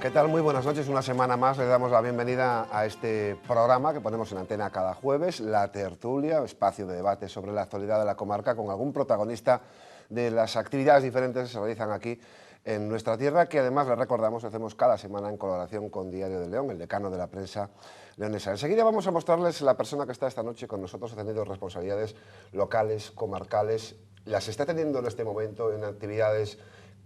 ¿Qué tal? Muy buenas noches. Una semana más le damos la bienvenida a este programa que ponemos en antena cada jueves, La Tertulia, espacio de debate sobre la actualidad de la comarca con algún protagonista de las actividades diferentes que se realizan aquí en nuestra tierra, que además, les recordamos, hacemos cada semana en colaboración con Diario de León, el decano de la prensa leonesa. Enseguida vamos a mostrarles la persona que está esta noche con nosotros, ha tenido responsabilidades locales, comarcales, las está teniendo en este momento en actividades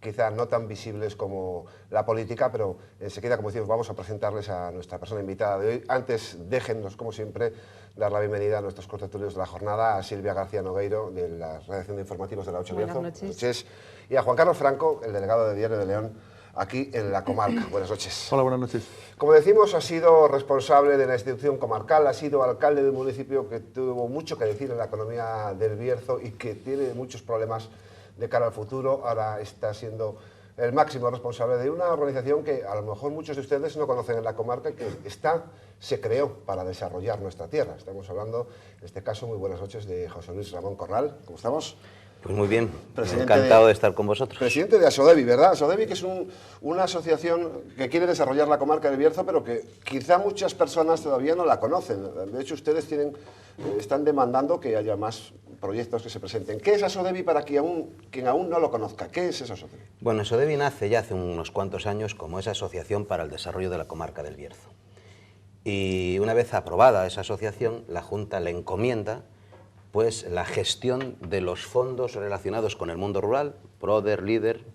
quizá no tan visibles como la política, pero enseguida, como decimos, vamos a presentarles a nuestra persona invitada de hoy. Antes, déjennos, como siempre, dar la bienvenida a nuestros contertulios de la jornada, a Silvia García Nogueiro, de la redacción de informativos de La 8 Bierzo. Buenas noches. Y a Juan Carlos Franco, el delegado de Diario de León, aquí en la comarca. Buenas noches. Hola, buenas noches. Como decimos, ha sido responsable de la institución comarcal, ha sido alcalde de un municipio que tuvo mucho que decir en la economía del Bierzo y que tiene muchos problemas de cara al futuro. Ahora está siendo el máximo responsable de una organización que a lo mejor muchos de ustedes no conocen en la comarca y que se creó para desarrollar nuestra tierra. Estamos hablando, en este caso, muy buenas noches, de José Luis Ramón Corral. ¿Cómo estamos? Pues muy bien, encantado de estar con vosotros. Presidente de Asodevi, ¿verdad? Asodevi, que es una asociación que quiere desarrollar la comarca del Bierzo, pero que quizá muchas personas todavía no la conocen. De hecho, ustedes están demandando que haya más proyectos que se presenten. ¿Qué es Asodevi para quien aún no lo conozca? ¿Qué es Asodevi? Bueno, Asodevi nace ya hace unos cuantos años como esa asociación para el desarrollo de la comarca del Bierzo. Y una vez aprobada esa asociación, la Junta le encomienda pues la gestión de los fondos relacionados con el mundo rural, PRODER, LEADER,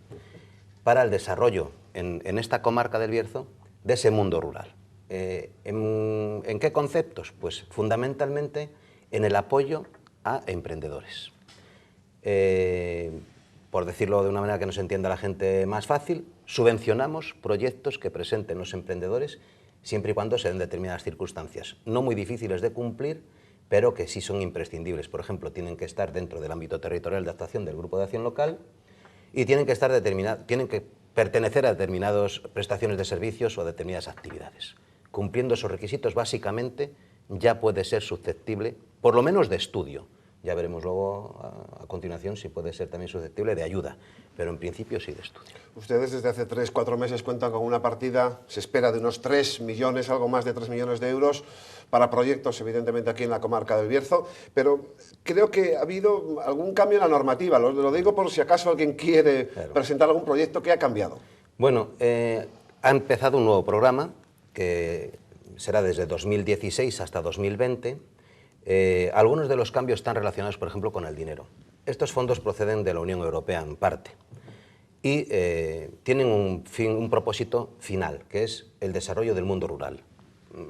para el desarrollo en esta comarca del Bierzo de ese mundo rural. ¿En qué conceptos? Pues fundamentalmente en el apoyo a emprendedores. Por decirlo de una manera que nos entienda la gente más fácil, subvencionamos proyectos que presenten los emprendedores siempre y cuando se den determinadas circunstancias, no muy difíciles de cumplir, pero que sí son imprescindibles. Por ejemplo, tienen que estar dentro del ámbito territorial de actuación del Grupo de Acción Local y tienen que pertenecer a determinadas prestaciones de servicios o a determinadas actividades. Cumpliendo esos requisitos, básicamente, ya puede ser susceptible, por lo menos de estudio. Ya veremos luego a continuación si puede ser también susceptible de ayuda, pero en principio sí de estudio. Ustedes desde hace 3-4 meses cuentan con una partida, se espera de unos 3 millones, algo más de 3 millones de euros, para proyectos, evidentemente, aquí en la comarca del Bierzo, pero creo que ha habido algún cambio en la normativa. Lo digo por si acaso alguien quiere presentar algún proyecto. ¿Qué ha cambiado? Bueno, ha empezado un nuevo programa que será desde 2016 hasta 2020. Algunos de los cambios están relacionados, por ejemplo, con el dinero. Estos fondos proceden de la Unión Europea en parte y tienen un propósito final, que es el desarrollo del mundo rural.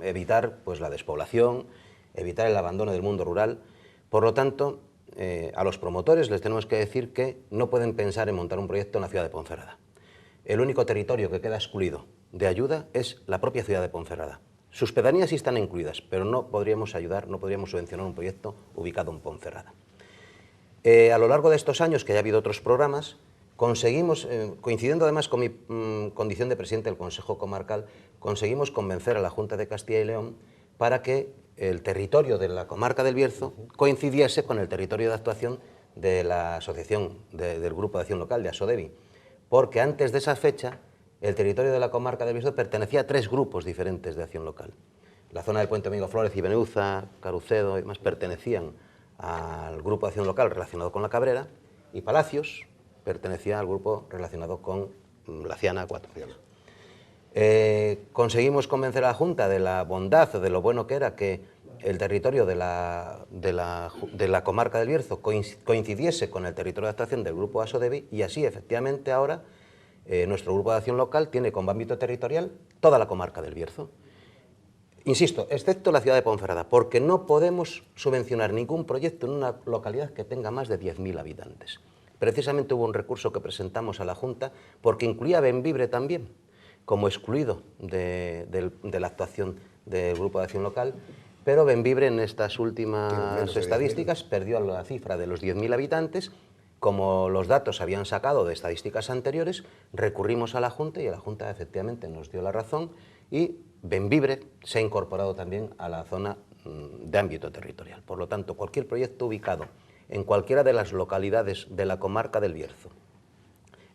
Evitar pues, la despoblación, evitar el abandono del mundo rural. Por lo tanto, a los promotores les tenemos que decir que no pueden pensar en montar un proyecto en la ciudad de Ponferrada. El único territorio que queda excluido de ayuda es la propia ciudad de Ponferrada. Sus pedanías sí están incluidas, pero no podríamos ayudar, no podríamos subvencionar un proyecto ubicado en Ponferrada. A lo largo de estos años, que ya ha habido otros programas, conseguimos, coincidiendo además con mi condición de presidente del Consejo Comarcal, conseguimos convencer a la Junta de Castilla y León para que el territorio de la comarca del Bierzo coincidiese con el territorio de actuación de la asociación del Grupo de Acción Local, de Asodevi, porque antes de esa fecha el territorio de la comarca del Bierzo pertenecía a 3 grupos diferentes de acción local. La zona del Puente Amigo Flores y Beneuza, Carucedo y demás pertenecían al grupo de acción local relacionado con la Cabrera, y Palacios pertenecía al grupo relacionado con la Ciana, Cuatro. Conseguimos convencer a la Junta de la bondad, de lo bueno que era que el territorio de la comarca del Bierzo coincidiese con el territorio de actuación del grupo Asodevi, y así efectivamente ahora nuestro grupo de acción local tiene como ámbito territorial toda la comarca del Bierzo. Insisto, excepto la ciudad de Ponferrada, porque no podemos subvencionar ningún proyecto en una localidad que tenga más de 10.000 habitantes. Precisamente hubo un recurso que presentamos a la Junta porque incluía Bembibre también, como excluido de la actuación del Grupo de Acción Local, pero Bembibre en estas últimas estadísticas perdió la cifra de los 10.000 habitantes. Como los datos habían sacado de estadísticas anteriores, recurrimos a la Junta y la Junta efectivamente nos dio la razón y Bembibre se ha incorporado también a la zona de ámbito territorial. Por lo tanto, cualquier proyecto ubicado en cualquiera de las localidades de la comarca del Bierzo,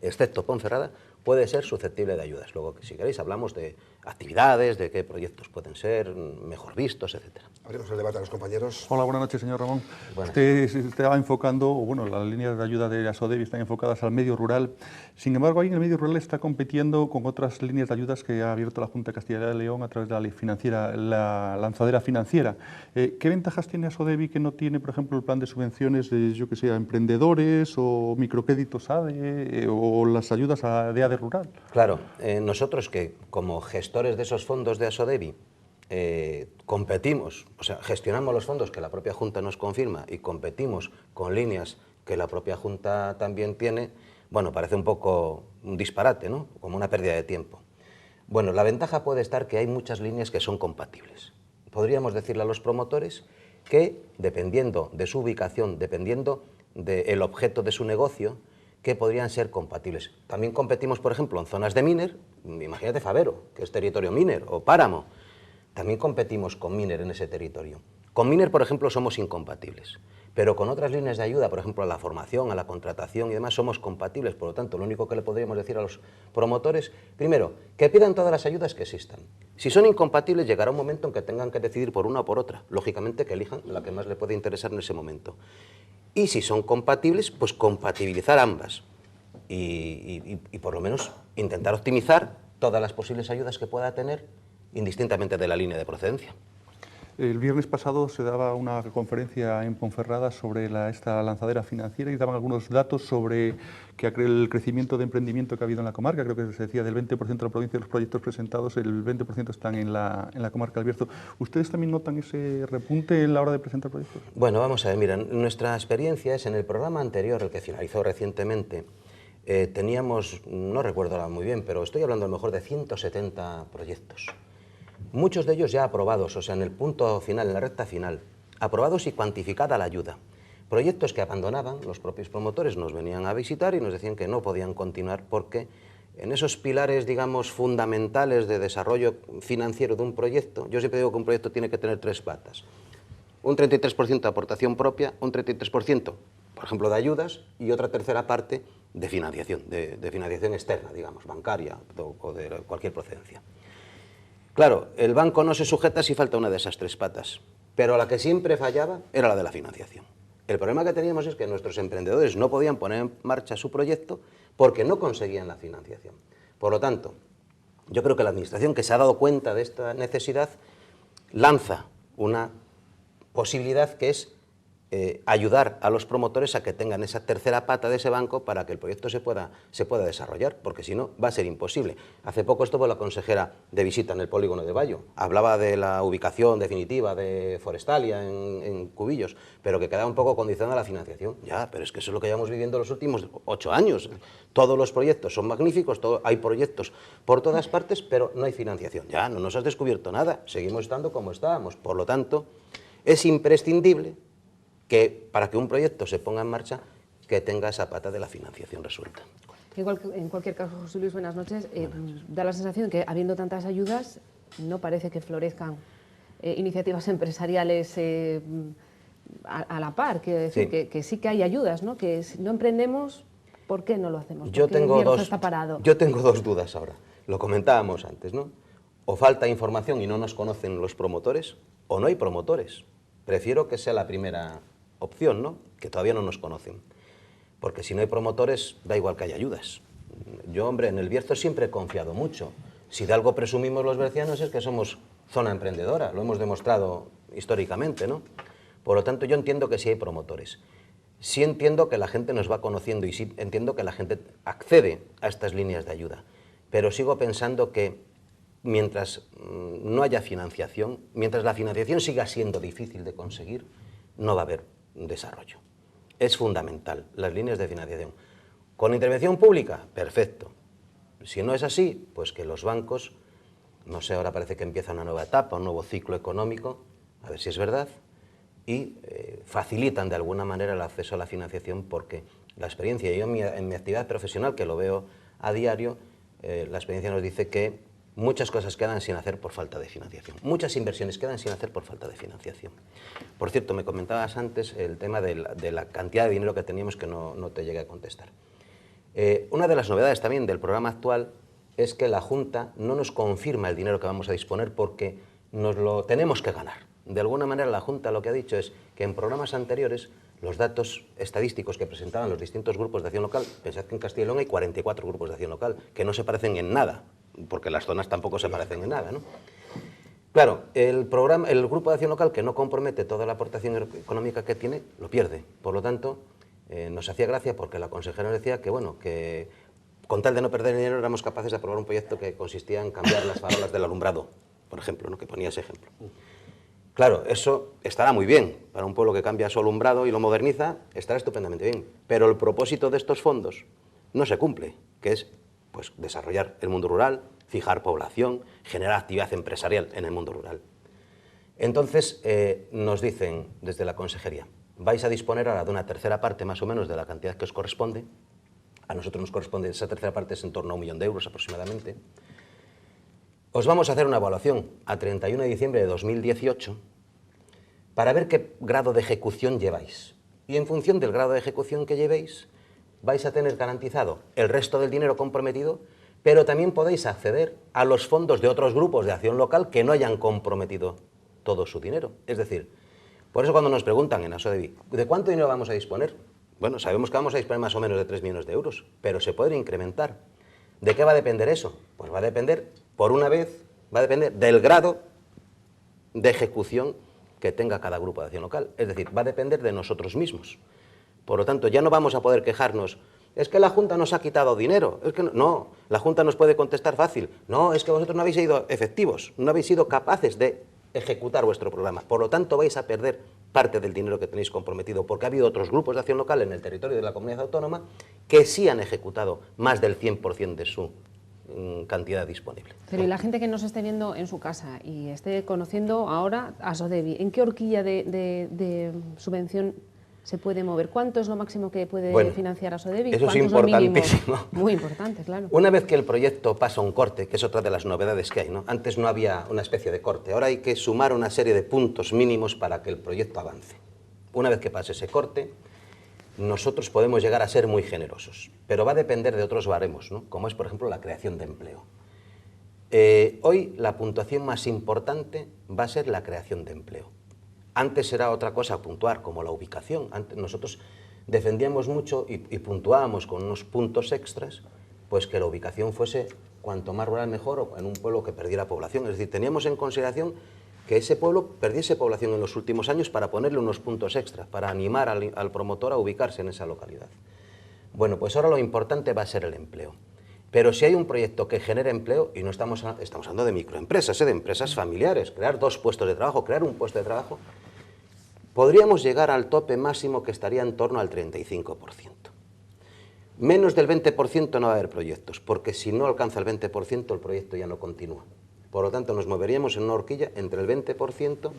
excepto Ponferrada, puede ser susceptible de ayudas. Luego, si queréis, hablamos de actividades, de qué proyectos pueden ser mejor vistos, etc. Abrimos el debate a los compañeros. Hola, buenas noches, señor Ramón. Buenas. Usted se estaba enfocando, bueno, las líneas de ayuda de ASODEVI están enfocadas al medio rural. Sin embargo, ahí en el medio rural está compitiendo con otras líneas de ayudas que ha abierto la Junta de Castilla y León a través de la ley financiera, la lanzadera financiera. ¿Qué ventajas tiene ASODEVI que no tiene, por ejemplo, el plan de subvenciones de, yo que sé, a emprendedores o microcréditos ADE o las ayudas de ADE rural? Claro, nosotros que como gestores de esos fondos de ASODEVI competimos, o sea, gestionamos los fondos que la propia Junta nos confirma y competimos con líneas que la propia Junta también tiene, bueno, parece un poco un disparate, ¿no? Como una pérdida de tiempo. Bueno, la ventaja puede estar que hay muchas líneas que son compatibles. Podríamos decirle a los promotores que, dependiendo de su ubicación, dependiendo del objeto de su negocio, que podrían ser compatibles. También competimos, por ejemplo, en zonas de Miner, imagínate Favero, que es territorio Miner, o Páramo. También competimos con Miner en ese territorio. Con Miner, por ejemplo, somos incompatibles, pero con otras líneas de ayuda, por ejemplo, a la formación, a la contratación y demás, somos compatibles. Por lo tanto, lo único que le podríamos decir a los promotores, primero, que pidan todas las ayudas que existan. Si son incompatibles, llegará un momento en que tengan que decidir por una o por otra. Lógicamente, que elijan la que más le puede interesar en ese momento. Y si son compatibles, pues compatibilizar ambas y por lo menos intentar optimizar todas las posibles ayudas que pueda tener, indistintamente de la línea de procedencia. El viernes pasado se daba una conferencia en Ponferrada sobre esta lanzadera financiera y daban algunos datos sobre que el crecimiento de emprendimiento que ha habido en la comarca, creo que se decía del 20% de la provincia de los proyectos presentados, el 20% están en la comarca del Bierzo. ¿Ustedes también notan ese repunte en la hora de presentar proyectos? Bueno, vamos a ver, mira, nuestra experiencia es en el programa anterior, el que finalizó recientemente, teníamos, no recuerdo ahora muy bien, pero estoy hablando a lo mejor de 170 proyectos. Muchos de ellos ya aprobados, o sea, en el punto final, en la recta final, aprobados y cuantificada la ayuda. Proyectos que abandonaban, los propios promotores nos venían a visitar y nos decían que no podían continuar porque en esos pilares, digamos, fundamentales de desarrollo financiero de un proyecto, yo siempre digo que un proyecto tiene que tener tres patas. Un 33% de aportación propia, un 33%, por ejemplo, de ayudas y otra tercera parte de financiación, de financiación externa, digamos, bancaria o de cualquier procedencia. Claro, el banco no se sujeta si falta una de esas tres patas, pero la que siempre fallaba era la de la financiación. El problema que teníamos es que nuestros emprendedores no podían poner en marcha su proyecto porque no conseguían la financiación. Por lo tanto, yo creo que la Administración, que se ha dado cuenta de esta necesidad, lanza una posibilidad que es ayudar a los promotores a que tengan esa tercera pata de ese banco para que el proyecto se pueda desarrollar, porque si no va a ser imposible. Hace poco estuvo la consejera de visita en el polígono de Bayo, hablaba de la ubicación definitiva de Forestalia en Cubillos, pero que quedaba un poco condicionada a la financiación. Ya, pero es que eso es lo que llevamos viviendo los últimos 8 años. Todos los proyectos son magníficos, hay proyectos por todas partes, pero no hay financiación. Ya, no nos has descubierto nada, seguimos estando como estábamos. Por lo tanto, es imprescindible que para que un proyecto se ponga en marcha, que tenga esa pata de la financiación resuelta. En cualquier caso, José Luis, buenas noches. Da la sensación que, habiendo tantas ayudas, no parece que florezcan iniciativas empresariales a la par. Quiero decir, sí. Que sí que hay ayudas, ¿no? Que si no emprendemos, ¿por qué no lo hacemos? Yo tengo dos dudas ahora. Lo comentábamos antes, ¿no? O falta información y no nos conocen los promotores, o no hay promotores. Prefiero que sea la primera opción, ¿no? Que todavía no nos conocen. Porque si no hay promotores, da igual que haya ayudas. Yo, hombre, en el Bierzo siempre he confiado mucho. Si de algo presumimos los bercianos es que somos zona emprendedora, lo hemos demostrado históricamente, ¿no? Por lo tanto, yo entiendo que sí hay promotores. Sí entiendo que la gente nos va conociendo y sí entiendo que la gente accede a estas líneas de ayuda. Pero sigo pensando que mientras no haya financiación, mientras la financiación siga siendo difícil de conseguir, no va a haber desarrollo. Es fundamental, las líneas de financiación. ¿Con intervención pública? Perfecto. Si no es así, pues que los bancos, no sé, ahora parece que empieza una nueva etapa, un nuevo ciclo económico, a ver si es verdad, y facilitan de alguna manera el acceso a la financiación, porque la experiencia, yo en mi actividad profesional, que lo veo a diario, la experiencia nos dice que muchas cosas quedan sin hacer por falta de financiación. Muchas inversiones quedan sin hacer por falta de financiación. Por cierto, me comentabas antes el tema de la cantidad de dinero que teníamos que no te llegué a contestar. Una de las novedades también del programa actual es que la Junta no nos confirma el dinero que vamos a disponer porque nos lo tenemos que ganar. De alguna manera la Junta lo que ha dicho es que en programas anteriores los datos estadísticos que presentaban los distintos grupos de acción local, pensad que en Castilla y León hay 44 grupos de acción local, que no se parecen en nada, porque las zonas tampoco se parecen en nada, ¿no? Claro, el grupo de acción local que no compromete toda la aportación económica que tiene, lo pierde. Por lo tanto, nos hacía gracia porque la consejera nos decía que, bueno, que con tal de no perder dinero éramos capaces de aprobar un proyecto que consistía en cambiar las farolas del alumbrado, por ejemplo, ¿no? Que ponía ese ejemplo. Claro, eso estará muy bien para un pueblo que cambia su alumbrado y lo moderniza, estará estupendamente bien, pero el propósito de estos fondos no se cumple, que es pues, desarrollar el mundo rural, fijar población, generar actividad empresarial en el mundo rural. Entonces, nos dicen desde la consejería, vais a disponer ahora de una tercera parte más o menos de la cantidad que os corresponde. A nosotros nos corresponde, esa tercera parte es en torno a 1 millón de euros aproximadamente. Os vamos a hacer una evaluación a 31 de diciembre de 2018 para ver qué grado de ejecución lleváis. Y en función del grado de ejecución que llevéis, vais a tener garantizado el resto del dinero comprometido, pero también podéis acceder a los fondos de otros grupos de acción local que no hayan comprometido todo su dinero. Es decir, por eso cuando nos preguntan en ASODEBI, ¿de cuánto dinero vamos a disponer? Bueno, sabemos que vamos a disponer más o menos de 3 millones de euros, pero se pueden incrementar. ¿De qué va a depender eso? Pues va a depender, por una vez, va a depender del grado de ejecución que tenga cada grupo de acción local. Es decir, va a depender de nosotros mismos. Por lo tanto, ya no vamos a poder quejarnos, es que la Junta nos ha quitado dinero. Es que no, la Junta nos puede contestar fácil. No, es que vosotros no habéis sido efectivos, no habéis sido capaces de ejecutar vuestro programa. Por lo tanto, vais a perder parte del dinero que tenéis comprometido, porque ha habido otros grupos de acción local en el territorio de la comunidad autónoma que sí han ejecutado más del 100% de su cantidad disponible. Pero y la gente que nos esté viendo en su casa y esté conociendo ahora a ASODEBI, ¿en qué horquilla de subvención se puede mover? ¿Cuánto es lo máximo que puede financiar ASODEBI? Eso es importantísimo. Muy importante, claro. Una vez que el proyecto pasa un corte, que es otra de las novedades que hay, ¿no? Antes no había una especie de corte, ahora hay que sumar una serie de puntos mínimos para que el proyecto avance. Una vez que pase ese corte, nosotros podemos llegar a ser muy generosos, pero va a depender de otros baremos, ¿no? Como es, por ejemplo, la creación de empleo. Hoy la puntuación más importante va a ser la creación de empleo. Antes era otra cosa puntuar, como la ubicación. Antes nosotros defendíamos mucho y puntuábamos con unos puntos extras, pues que la ubicación fuese cuanto más rural mejor o en un pueblo que perdiera población. Es decir, teníamos en consideración que ese pueblo perdiese población en los últimos años para ponerle unos puntos extra, para animar al promotor a ubicarse en esa localidad. Bueno, pues ahora lo importante va a ser el empleo. Pero si hay un proyecto que genere empleo, y no estamos hablando de microempresas, de empresas familiares, crear 2 puestos de trabajo, crear un puesto de trabajo, podríamos llegar al tope máximo que estaría en torno al 35%. Menos del 20% no va a haber proyectos, porque si no alcanza el 20% el proyecto ya no continúa. Por lo tanto, nos moveríamos en una horquilla entre el 20%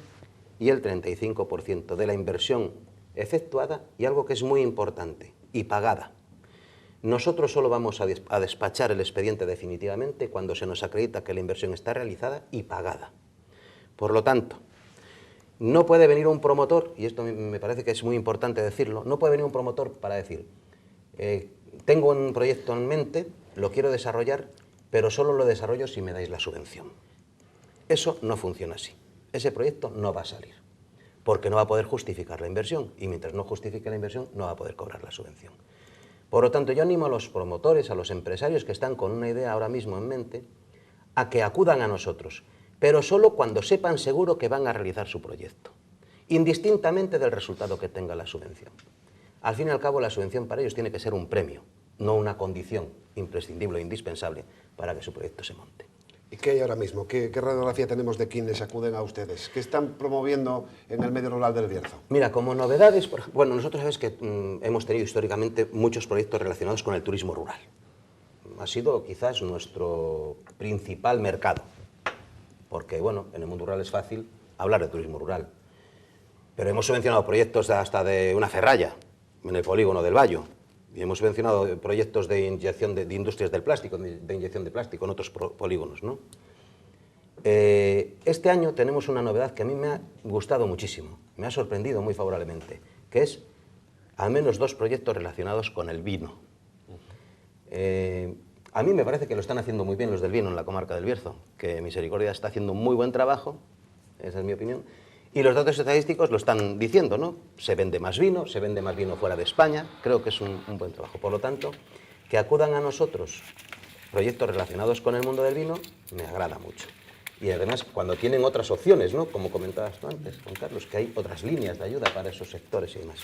y el 35% de la inversión efectuada y algo que es muy importante, y pagada. Nosotros solo vamos a despachar el expediente definitivamente cuando se nos acredita que la inversión está realizada y pagada. Por lo tanto, no puede venir un promotor, y esto me parece que es muy importante decirlo, no puede venir un promotor para decir, tengo un proyecto en mente, lo quiero desarrollar, pero solo lo desarrollo si me dais la subvención. Eso no funciona así. Ese proyecto no va a salir, porque no va a poder justificar la inversión, y mientras no justifique la inversión, no va a poder cobrar la subvención. Por lo tanto, yo animo a los promotores, a los empresarios que están con una idea ahora mismo en mente, a que acudan a nosotros, pero solo cuando sepan seguro que van a realizar su proyecto, indistintamente del resultado que tenga la subvención. Al fin y al cabo, la subvención para ellos tiene que ser un premio, no una condición imprescindible e indispensable para que su proyecto se monte. ¿Y qué hay ahora mismo? ¿Qué radiografía tenemos de quienes acuden a ustedes? ¿Qué están promoviendo en el medio rural del Bierzo? Mira, como novedades, bueno, nosotros sabes que hemos tenido históricamente muchos proyectos relacionados con el turismo rural. Ha sido quizás nuestro principal mercado, porque bueno, en el mundo rural es fácil hablar de turismo rural. Pero hemos subvencionado proyectos hasta de una ferralla en el polígono del Bayo. Y hemos subvencionado proyectos de inyección de industrias del plástico, de inyección de plástico en otros polígonos, ¿no? Este año tenemos una novedad que a mí me ha gustado muchísimo, me ha sorprendido muy favorablemente, que es al menos 2 proyectos relacionados con el vino. A mí me parece que lo están haciendo muy bien los del vino en la comarca del Bierzo, que Misericordia está haciendo muy buen trabajo, esa es mi opinión, y los datos estadísticos lo están diciendo, ¿no? Se vende más vino fuera de España, creo que es un buen trabajo. Por lo tanto, que acudan a nosotros proyectos relacionados con el mundo del vino, me agrada mucho. Y además, cuando tienen otras opciones, ¿no? Como comentabas tú antes, Juan Carlos, que hay otras líneas de ayuda para esos sectores y demás.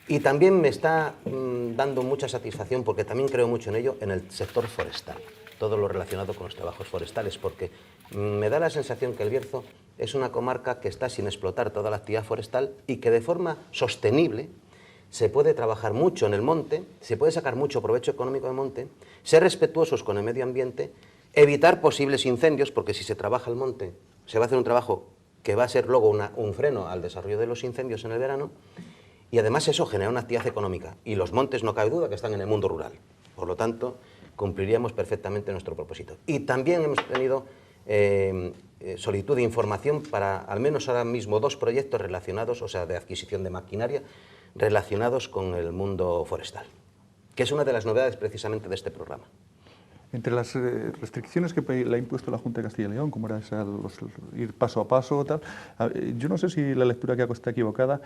Y también me está dando mucha satisfacción, porque también creo mucho en ello, en el sector forestal, todo lo relacionado con los trabajos forestales, porque me da la sensación que el Bierzo es una comarca que está sin explotar toda la actividad forestal y que de forma sostenible se puede trabajar mucho en el monte, se puede sacar mucho provecho económico del monte, ser respetuosos con el medio ambiente, evitar posibles incendios, porque si se trabaja el monte, se va a hacer un trabajo que va a ser luego un freno al desarrollo de los incendios en el verano, y además eso genera una actividad económica. Y los montes, no cabe duda, que están en el mundo rural. Por lo tanto, cumpliríamos perfectamente nuestro propósito. Y también hemos tenido solicitud de información para al menos ahora mismo 2 proyectos relacionados, o sea, de adquisición de maquinaria, relacionados con el mundo forestal, que es una de las novedades precisamente de este programa. Entre las restricciones que le ha impuesto la Junta de Castilla y León, como era esa, ir paso a paso, tal, yo no sé si la lectura que hago está equivocada,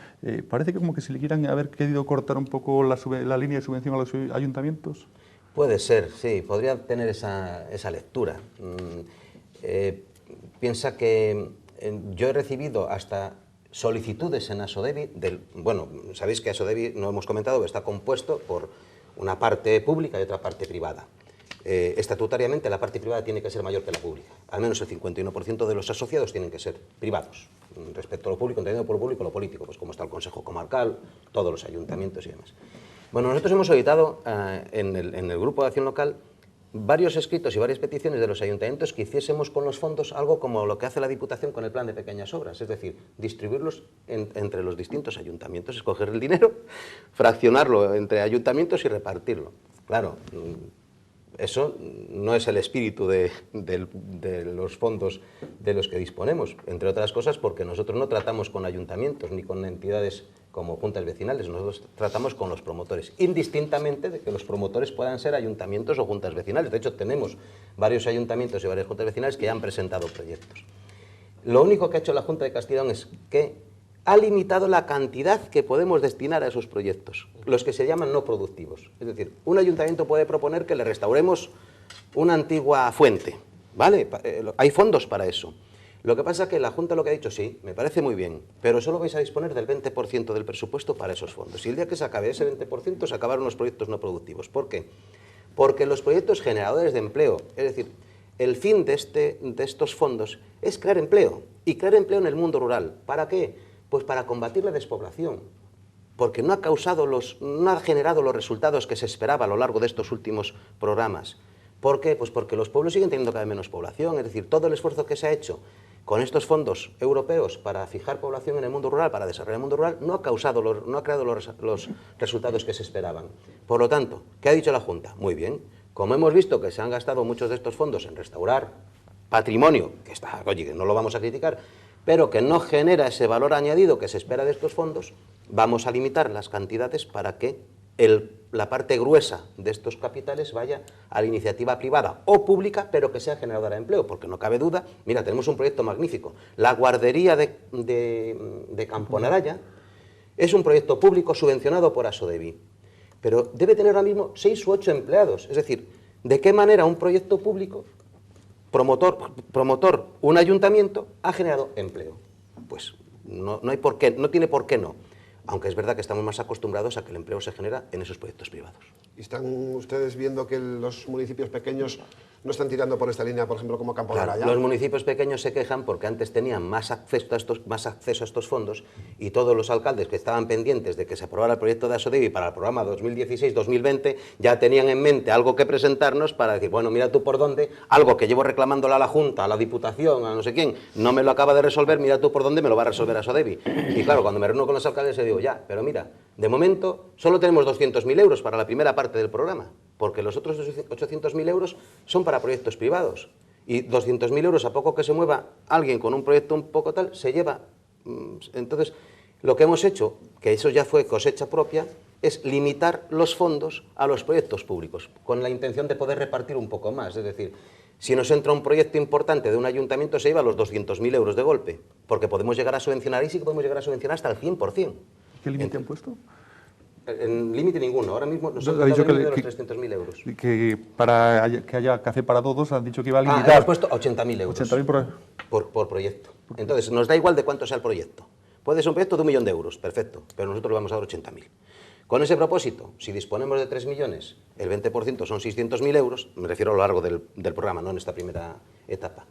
parece que como que si le quieran haber querido cortar un poco la línea de subvención a los ayuntamientos. Puede ser, sí, podría tener esa lectura. Piensa que yo he recibido hasta solicitudes en Asodevi, bueno, sabéis que Asodevi, no hemos comentado, que está compuesto por una parte pública y otra parte privada. Estatutariamente la parte privada tiene que ser mayor que la pública. Al menos el 51% de los asociados tienen que ser privados. Respecto a lo público, entendido por público, lo político, pues como está el Consejo Comarcal, todos los ayuntamientos y demás. Bueno, nosotros hemos solicitado en el Grupo de Acción Local varios escritos y varias peticiones de los ayuntamientos que hiciésemos con los fondos algo como lo que hace la Diputación con el plan de pequeñas obras, es decir, distribuirlos entre los distintos ayuntamientos, escoger el dinero, fraccionarlo entre ayuntamientos y repartirlo. Claro, eso no es el espíritu de los fondos de los que disponemos, entre otras cosas porque nosotros no tratamos con ayuntamientos ni con entidades como juntas vecinales, nosotros tratamos con los promotores, indistintamente de que los promotores puedan ser ayuntamientos o juntas vecinales. De hecho, tenemos varios ayuntamientos y varias juntas vecinales que ya han presentado proyectos. Lo único que ha hecho la Junta de Castilla y León es que ha limitado la cantidad que podemos destinar a esos proyectos, los que se llaman no productivos. Es decir, un ayuntamiento puede proponer que le restauremos una antigua fuente, ¿vale? Hay fondos para eso. Lo que pasa es que la Junta lo que ha dicho, sí, me parece muy bien, pero solo vais a disponer del 20% del presupuesto para esos fondos. Y el día que se acabe ese 20%, se acabaron los proyectos no productivos. ¿Por qué? Porque los proyectos generadores de empleo, es decir, el fin de estos fondos es crear empleo, y crear empleo en el mundo rural. ¿Para qué? Pues para combatir la despoblación, porque no ha generado los resultados que se esperaba a lo largo de estos últimos programas. ¿Por qué? Pues porque los pueblos siguen teniendo cada vez menos población, es decir, todo el esfuerzo que se ha hecho con estos fondos europeos para fijar población en el mundo rural, para desarrollar el mundo rural, no ha creado los resultados que se esperaban. Por lo tanto, ¿qué ha dicho la Junta? Muy bien, como hemos visto que se han gastado muchos de estos fondos en restaurar patrimonio, que está, oye, que no lo vamos a criticar, pero que no genera ese valor añadido que se espera de estos fondos, vamos a limitar las cantidades para que la parte gruesa de estos capitales vaya a la iniciativa privada o pública, pero que sea generadora de empleo, porque no cabe duda, mira, tenemos un proyecto magnífico. La guardería de Camponaraya es un proyecto público subvencionado por Asodevi, pero debe tener ahora mismo 6 u 8 empleados. Es decir, ¿de qué manera un proyecto público, promotor, un ayuntamiento, ha generado empleo? Pues no tiene por qué no. Aunque es verdad que estamos más acostumbrados a que el empleo se genera en esos proyectos privados. ¿Están ustedes viendo que los municipios pequeños no están tirando por esta línea, por ejemplo, como Camponaraya? Claro, los municipios pequeños se quejan porque antes tenían más acceso a estos fondos, y todos los alcaldes que estaban pendientes de que se aprobara el proyecto de Asodevi para el programa 2016-2020 ya tenían en mente algo que presentarnos para decir, bueno, mira tú por dónde, algo que llevo reclamándole a la Junta, a la Diputación, a no sé quién, no me lo acaba de resolver, mira tú por dónde me lo va a resolver Asodevi. Y claro, cuando me reúno con los alcaldes les digo, ya, pero mira, de momento solo tenemos 200.000 euros para la primera parte del programa, porque los otros 800.000 euros son para proyectos privados, y 200.000 euros, a poco que se mueva alguien con un proyecto un poco tal, se lleva. Entonces, lo que hemos hecho, que eso ya fue cosecha propia, es limitar los fondos a los proyectos públicos, con la intención de poder repartir un poco más. Es decir, si nos entra un proyecto importante de un ayuntamiento, se lleva los 200.000 euros de golpe, porque podemos llegar a subvencionar, y sí que podemos llegar a subvencionar hasta el 100%. ¿Qué límite han puesto? En límite ninguno. Ahora mismo nos han Ha dicho dado el límite de los 300.000 euros. Que para que haya café para todos han dicho que iba a limitar. Hemos puesto 80.000 euros 80.000 por proyecto. Entonces, nos da igual de cuánto sea el proyecto. Puede ser un proyecto de 1 millón de euros, perfecto, pero nosotros le vamos a dar 80.000. Con ese propósito, si disponemos de 3 millones, el 20% son 600.000 euros, me refiero a lo largo del programa, no en esta primera etapa.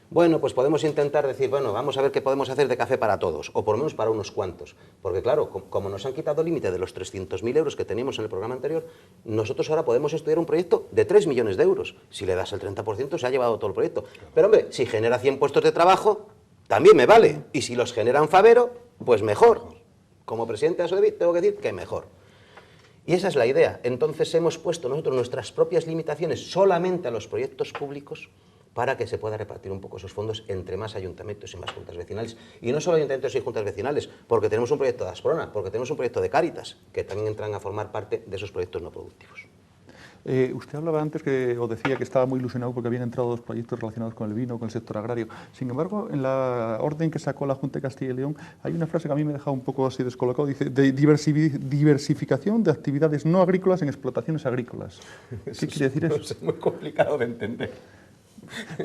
Bueno, pues podemos intentar decir, bueno, vamos a ver qué podemos hacer de café para todos, o por lo menos para unos cuantos. Porque claro, como nos han quitado el límite de los 300.000 euros que teníamos en el programa anterior, nosotros ahora podemos estudiar un proyecto de 3 millones de euros. Si le das el 30%, se ha llevado todo el proyecto. Pero hombre, si genera 100 puestos de trabajo, también me vale. Y si los genera en Favero, pues mejor. Como presidente de ASODEVI tengo que decir que mejor. Y esa es la idea. Entonces hemos puesto nosotros nuestras propias limitaciones solamente a los proyectos públicos para que se pueda repartir un poco esos fondos entre más ayuntamientos y más juntas vecinales. Y no solo ayuntamientos y juntas vecinales, porque tenemos un proyecto de Asprona, porque tenemos un proyecto de Cáritas, que también entran a formar parte de esos proyectos no productivos. Usted hablaba antes o decía que estaba muy ilusionado porque habían entrado 2 proyectos relacionados con el vino, con el sector agrario. Sin embargo, en la orden que sacó la Junta de Castilla y León, hay una frase que a mí me ha dejado un poco así descolocado. Dice, de diversificación de actividades no agrícolas en explotaciones agrícolas. ¿Qué quiere decir eso? Es muy complicado de entender.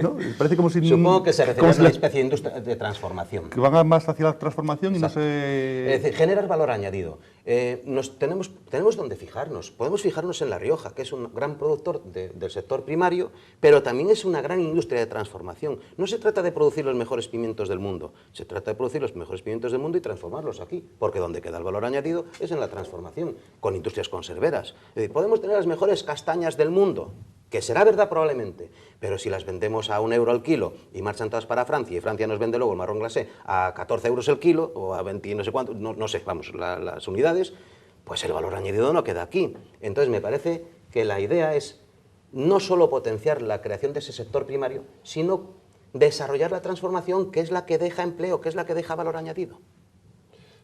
¿No? Parece como si, supongo que se refiere a una especie de industria de transformación. Que van más hacia la transformación y Exacto. no se... Es decir, generar valor añadido. Tenemos donde fijarnos. Podemos fijarnos en La Rioja, que es un gran productor del sector primario, pero también es una gran industria de transformación. No se trata de producir los mejores pimientos del mundo, se trata de producir los mejores pimientos del mundo y transformarlos aquí, porque donde queda el valor añadido es en la transformación, con industrias conserveras. Es decir, podemos tener las mejores castañas del mundo, que será verdad probablemente, pero si las vendemos a 1 euro al kilo y marchan todas para Francia y Francia nos vende luego el marrón glacé a 14 euros el kilo o a 20 no sé cuánto, no sé, vamos, las unidades, pues el valor añadido no queda aquí. Entonces me parece que la idea es no solo potenciar la creación de ese sector primario, sino desarrollar la transformación, que es la que deja empleo, que es la que deja valor añadido.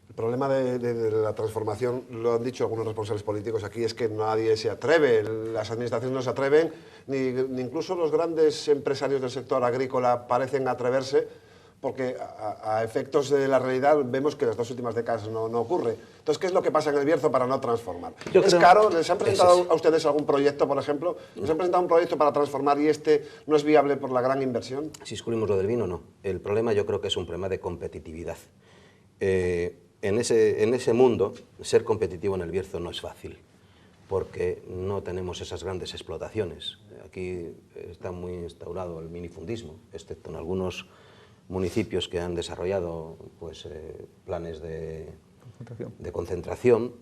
El problema de la transformación, lo han dicho algunos responsables políticos aquí, es que nadie se atreve, las administraciones no se atreven, ni incluso los grandes empresarios del sector agrícola parecen atreverse, porque a efectos de la realidad vemos que en las 2 últimas décadas no ocurre. Entonces, ¿qué es lo que pasa en el Bierzo para no transformar? ¿Es caro? ¿Les han presentado a ustedes algún proyecto, por ejemplo? ¿Les han presentado un proyecto para transformar y este no es viable por la gran inversión? Si excluimos lo del vino, no. El problema yo creo que es un problema de competitividad. En ese mundo, ser competitivo en el Bierzo no es fácil, porque no tenemos esas grandes explotaciones. Aquí está muy instaurado el minifundismo, excepto en algunos municipios que han desarrollado pues, planes de concentración.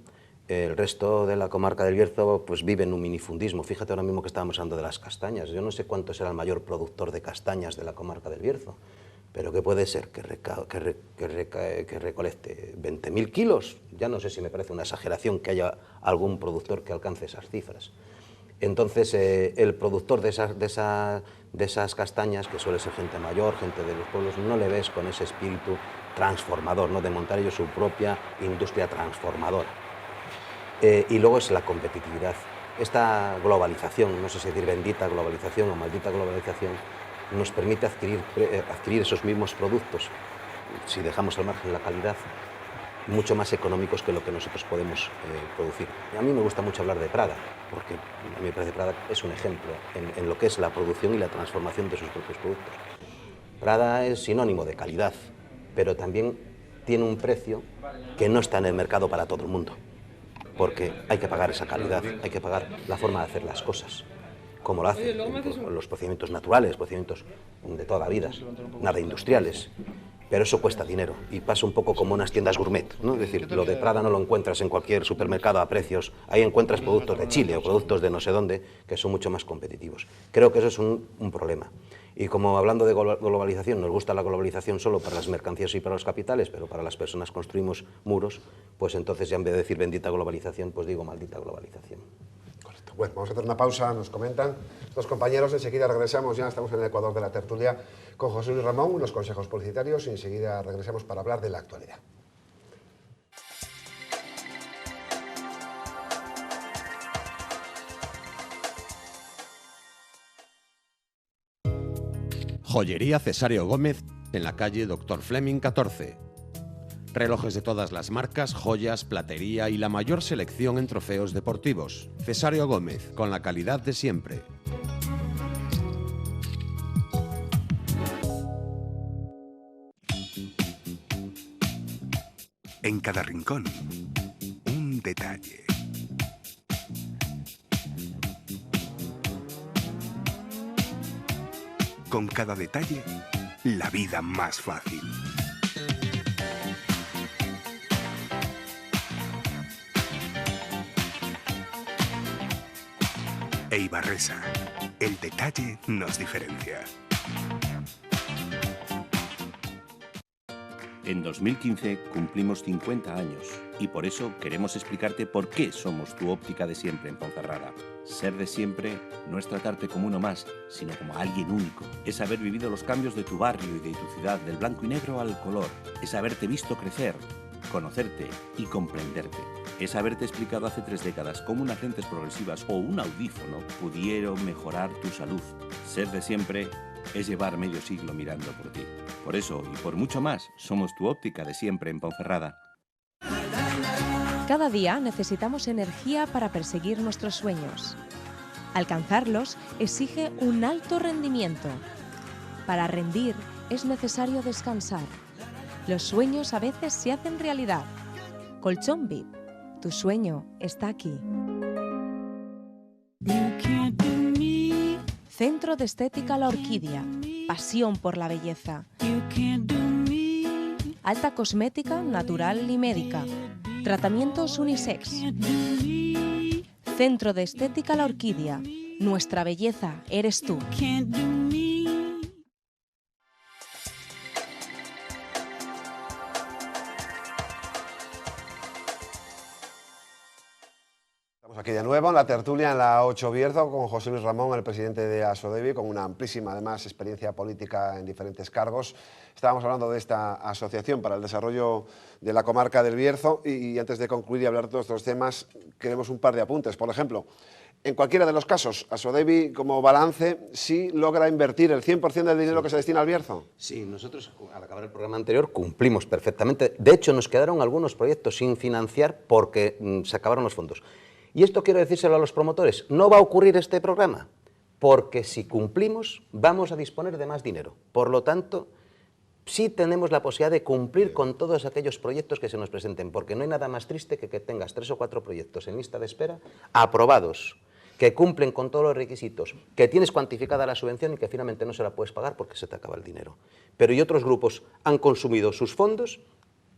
El resto de la comarca del Bierzo pues, vive en un minifundismo. Fíjate ahora mismo que estábamos hablando de las castañas. Yo no sé cuánto será el mayor productor de castañas de la comarca del Bierzo, pero ¿qué puede ser? Que recolecte 20.000 kilos. Ya no sé si me parece una exageración que haya algún productor que alcance esas cifras. Entonces, el productor de esas castañas, que suele ser gente mayor, gente de los pueblos, no le ves con ese espíritu transformador, ¿no? De montar ellos su propia industria transformadora. Y luego es la competitividad. Esta globalización, no sé si decir bendita globalización o maldita globalización, nos permite adquirir esos mismos productos, si dejamos al margen la calidad, mucho más económicos que lo que nosotros podemos producir. A mí me gusta mucho hablar de Prada, porque a mí me parece que Prada es un ejemplo en lo que es la producción y la transformación de sus propios productos. Prada es sinónimo de calidad, pero también tiene un precio que no está en el mercado para todo el mundo, porque hay que pagar esa calidad, hay que pagar la forma de hacer las cosas, como lo hacen los procedimientos naturales, procedimientos de toda la vida, nada industriales. Pero eso cuesta dinero y pasa un poco como unas tiendas gourmet, ¿no? Es decir, lo de Prada no lo encuentras en cualquier supermercado a precios, ahí encuentras productos de Chile o productos de no sé dónde que son mucho más competitivos. Creo que eso es un problema. Y como hablando de globalización, nos gusta la globalización solo para las mercancías y para los capitales, pero para las personas construimos muros, pues entonces ya en vez de decir bendita globalización, pues digo maldita globalización. Correcto. Bueno, vamos a hacer una pausa, nos comentan los compañeros, enseguida regresamos, ya estamos en el Ecuador de la tertulia con José Luis Ramón, unos consejos publicitarios y enseguida regresamos para hablar de la actualidad. Joyería Cesario Gómez en la calle Dr. Fleming 14. Relojes de todas las marcas, joyas, platería y la mayor selección en trofeos deportivos. Cesario Gómez, con la calidad de siempre. En cada rincón, un detalle. Con cada detalle, la vida más fácil. Eibarresa, el detalle nos diferencia. En 2015 cumplimos 50 años y por eso queremos explicarte por qué somos tu óptica de siempre en Ponferrada. Ser de siempre no es tratarte como uno más, sino como alguien único. Es haber vivido los cambios de tu barrio y de tu ciudad, del blanco y negro al color. Es haberte visto crecer, conocerte y comprenderte. Es haberte explicado hace 3 décadas cómo unas lentes progresivas o un audífono pudieron mejorar tu salud. Ser de siempre es llevar medio siglo mirando por ti. Por eso y por mucho más, somos tu óptica de siempre en Ponferrada. Cada día necesitamos energía para perseguir nuestros sueños. Alcanzarlos exige un alto rendimiento. Para rendir es necesario descansar. Los sueños a veces se hacen realidad. Colchón VIP, tu sueño está aquí. Centro de Estética La Orquídea, pasión por la belleza. Alta cosmética, natural y médica. Tratamientos unisex. Centro de Estética La Orquídea, nuestra belleza eres tú. Aquí de nuevo en la tertulia en la 8 Bierzo con José Luis Ramón, el presidente de Asodevi, con una amplísima además experiencia política en diferentes cargos. Estábamos hablando de esta asociación para el desarrollo de la comarca del Bierzo y antes de concluir y hablar de todos estos temas queremos un par de apuntes. Por ejemplo, en cualquiera de los casos, Asodevi como balance sí logra invertir el 100% del dinero que se destina al Bierzo. Sí, nosotros al acabar el programa anterior cumplimos perfectamente. De hecho, nos quedaron algunos proyectos sin financiar porque se acabaron los fondos. Y esto quiero decírselo a los promotores, no va a ocurrir este programa, porque si cumplimos vamos a disponer de más dinero. Por lo tanto, sí tenemos la posibilidad de cumplir con todos aquellos proyectos que se nos presenten, porque no hay nada más triste que tengas 3 o 4 proyectos en lista de espera, aprobados, que cumplen con todos los requisitos, que tienes cuantificada la subvención y que finalmente no se la puedes pagar porque se te acaba el dinero. Pero y otros grupos han consumido sus fondos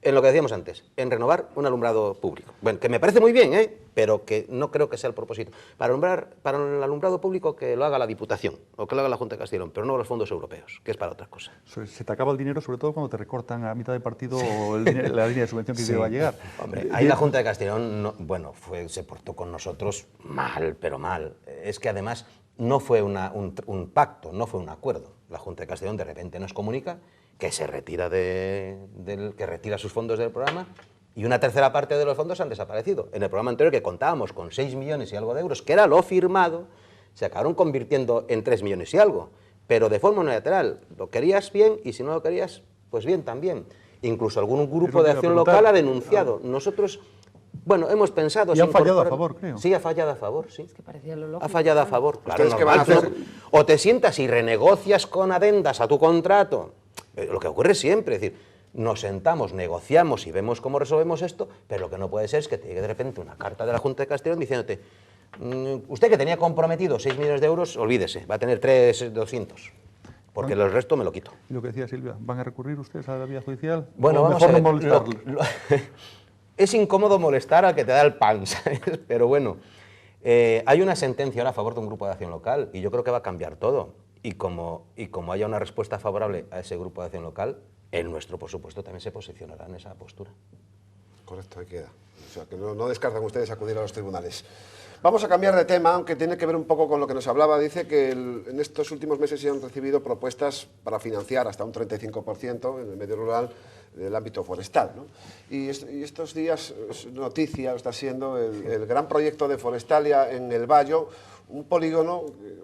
en lo que decíamos antes, en renovar un alumbrado público. Bueno, que me parece muy bien, pero que no creo que sea el propósito. Para el alumbrado público que lo haga la Diputación o que lo haga la Junta de Castilla y León, pero no los fondos europeos, que es para otras cosas. Se te acaba el dinero, sobre todo cuando te recortan a mitad de partido la línea de subvención que te va a llegar. Hombre, ahí la Junta de Castilla y León, se portó con nosotros mal, pero mal. Es que además no fue un pacto, no fue un acuerdo. La Junta de Castilla y León de repente nos comunica que se retira que retira sus fondos del programa y una tercera parte de los fondos han desaparecido. En el programa anterior, que contábamos con 6 millones y algo de euros, que era lo firmado, se acabaron convirtiendo en 3 millones y algo, pero de forma unilateral. Lo querías bien y si no lo querías, pues bien también. Incluso algún grupo de acción local ha denunciado. Nosotros, bueno, hemos pensado... Y han fallado a favor, creo. Sí, ha fallado a favor, sí. Es que parecía lo lógico. Ha fallado a favor. Claro, ¿Ustedes qué van a hacer? O te sientas y renegocias con adendas a tu contrato. Lo que ocurre siempre, es decir, nos sentamos, negociamos y vemos cómo resolvemos esto, pero lo que no puede ser es que te llegue de repente una carta de la Junta de Castilla y León diciéndote usted que tenía comprometido 6 millones de euros, olvídese, va a tener 200, porque el resto me lo quito. Y lo que decía Silvia, ¿van a recurrir ustedes a la vía judicial? Bueno, vamos mejor a ver, no molestarles. Es incómodo molestar al que te da el pan, ¿sabes? Pero bueno, hay una sentencia ahora a favor de un grupo de acción local y yo creo que va a cambiar todo. Y como haya una respuesta favorable a ese grupo de acción local, el nuestro, por supuesto, también se posicionará en esa postura. Correcto, ahí queda. sea, que no descartan ustedes acudir a los tribunales. Vamos a cambiar de tema, aunque tiene que ver un poco con lo que nos hablaba. Dice que en estos últimos meses se han recibido propuestas para financiar hasta un 35% en el medio rural del ámbito forestal, ¿no? Y estos días noticia está siendo el gran proyecto de Forestalia en el Bayo, un polígono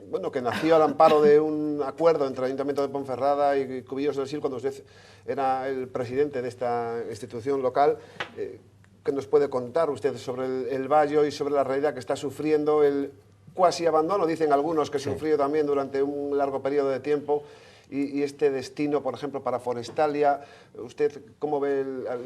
bueno, que nació al amparo de un acuerdo entre el Ayuntamiento de Ponferrada y Cubillos del Sil, cuando usted era el presidente de esta institución local. ¿Qué nos puede contar usted sobre el Bayo y sobre la realidad que está sufriendo, el cuasi abandono, dicen algunos, que sufrió también durante un largo periodo de tiempo, y este destino, por ejemplo, para Forestalia? ¿Usted cómo ve